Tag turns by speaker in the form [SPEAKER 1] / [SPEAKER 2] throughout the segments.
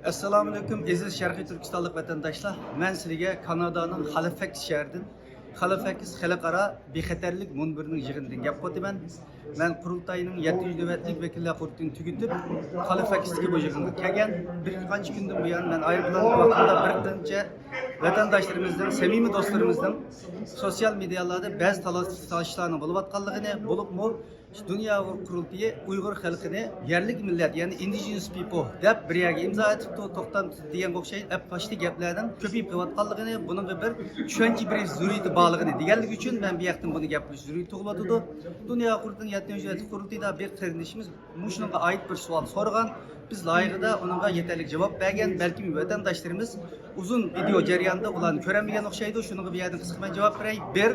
[SPEAKER 1] Assalamu alaikum aziz Sharqiy Turkistonlik vatandoshlar. Men sizga Kanadaning Halifax shahridan Halifax xalqaro bexatarlik munbirining yig'inidan gap qo'taman. Men qurultayning 700 davlatlik vakillar qurultayini tugatib, Halifaxga bu yig'inga kelgan. Bir qancha kundan buyon men aeroplan vaqtida bir qancha vatandoshlarımızdan, samimiy do'stlarimizdan sosyal medyalarda ba'zi talashlarni bo'layotganligini, bo'libmi Dünya Kurultayı Uyghur xalqini yerlik millat, yani indigenous people deb bir yerga imzo etibdi, to'xtam degan o'xshaydi, qo'shdi gaplardan ko'payib qilayotganligini, buning bir tushuncha bir zurriyati borligini deganligi uchun men bu yoqdan buni gapirish zurriyat tug'iladi. Dünya Kurultayıning 7. qurultayida bir qarindoshimiz shunga oid bir savol so'ragan. Biz layıqida onunla yeterli cevap bergen, belki vatandaşlarımız uzun video jarayonida ularni ko'ramagan o'xshaydi. Shunga bu yerdan qisqa javob beray. Bir,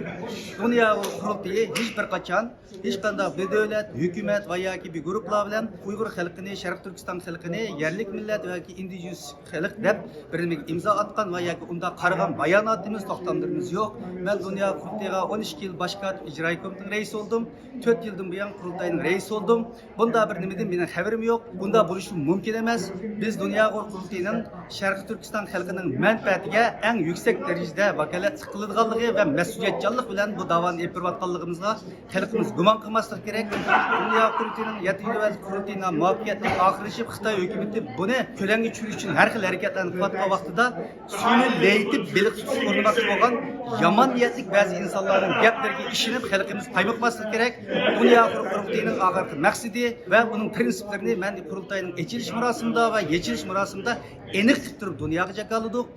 [SPEAKER 1] Dünya Kurultayı hech bir qachon hech qanday bir davlat, hukumat va yoki bir guruhlar bilan Uyg'ur xalqini, Sharq Turkiston xalqini yerlik millat yoki indigenous xalq deb birimiga imzo atgan va yoki unda qaragan bayonotimiz, to'xtamlarimiz yo'q. Men Dünya Kurultayıga 12 yil boshqa ijroiy komitetining raisi oldum. 4 yildan buyon qurultayning raisi oldum. Bunda bir nimadan mening xabarim yo'q. Bunda bo'lishi mumkin emas. Biz Dünya Kurultayıning Sharq Turkiston xalqining manfaatiga eng yuksak darajada vakolatlik qiladiganligi va mas'uliyatchanlik bilan bu da'voni olib borayotganligimizga xalqimiz gumon qilmasligi kerak. Dünya Kurultayıning 7. qurultayına muvaffaqiyatli oxirlashib, Xitoy hukumati buni ko'langa tushirish uchun har xil harakatlarni qilayotgan vaqtida suvni leytib beliq tutish o'rnamoqchi bo'lgan yomon niyatli ba'zi insonlarning gaplariga ishonib xalqimiz qaymoqmasligi kerak. Dünya Kurultayıning oxirgi maqsadi va uning prinsiplarini men qurultayning echilish marosimida va yechilish marosimida aniq qilib turib dunyoga jakaladik.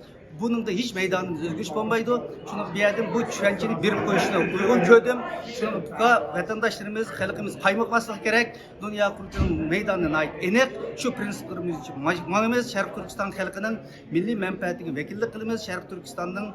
[SPEAKER 1] Bunun da hiç meydanımız özgürlük olmaydı. Şunu bir yerden bu düşünceni bir koyuşuna uygun gördüm. Şunu vatandaşlarımız, halkımız kaymakmaslık gerek. Dünya Kurultayı'nın meydanına ait enek şu prensiplerimiz için manımız Şarkı Türkistan halkının milli menfaatini vekillik kılımız, Şarkı Türkistan'ın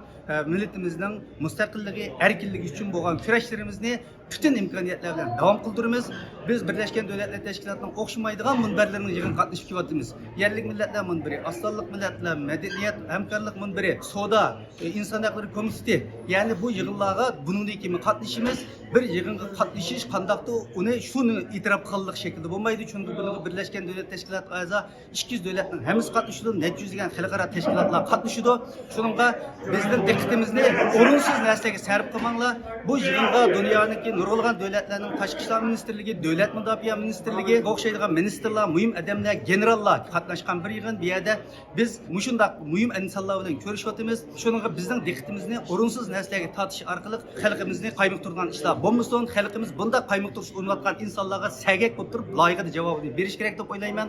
[SPEAKER 1] milletimizin müstakilliği, erkinliği için boğan süreçlerimizni bütün imkaniyetlerden devam kıldırımız. Biz Birleşken Devletler Teşkilatı'nın okşamaydıgan munberlerinin yığın katlaşıp kivatımız. Yerlik milletler munberi, aslanlık milletler, medeniyet, hemkarlık munberi, soda, insan hakları komitesi. Yani bu yığınlara bununla kimi katlaşımız, bir yığınga katlaşış kandaktı, onu şunu itiraf kıllık şekilde bulmaydı. Çünkü bunu Birleşken Devletler Teşkilatı ayza 200 devletlerin hemiz katlaşıdı, netçüz degan halkara teşkilatlar katlaşıdı. Şununla bizden dikkatimizni orunsuz neslige serp kılmanla bu yığınga dünyanın nurg'ulg'an devletlerin Tashqi ishlar ministerligi, Devlet Mudofaa ministerligi, o'xshaydigan ministerlar, mühim adamlar, generallar qatnashgan bir yig'in. Bu yerda biz mushundaq mühim insonlar bilan ko'rishyapmiz. Shunga bizning diqqatimizni o'rinsiz narsalarga tortish orqali xalqimizni qaymoqtirgan ishlar bo'lmasin. Xalqimiz bunda qaymoqtirish o'rnatgan insonlarga sagak bo'lib turib, loyiqada javobini berish kerak deb o'ylayman.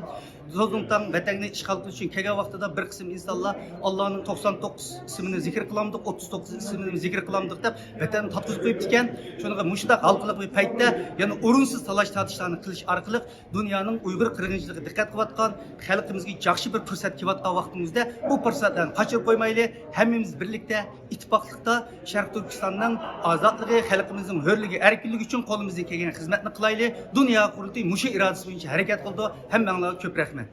[SPEAKER 1] Zo'zuntan vatanni ishg'ol qilish uchun kelgan vaqtida bir qism insonlar Allohning 99 ismini zikr qilamdik, 39 ismini zikr qilamdik deb vatanni tatqizib qo'yibdi ekan. Shunga mushundaq halqılık bir paytda, yani urunsuz talaş tartışlarını kılış arqılıq dünyanın Uyghur qırğınçılığı dikkat qilayotgan, xalqimizga yaxshi bir fursat kelayotgan vaqtimizda bu fursatdan qochirib qo'ymaylik. Hammamiz birlikda, ittifoqlikda Sharq Turkistonning ozodligi, xalqimizning hurligi, erkinligi uchun qo'limizdan kelgan xizmatni qilaylik. Dünya Kurultayı mushu irodasi bo'yicha harakat qildi. Hammanglarga ko'p rahmat.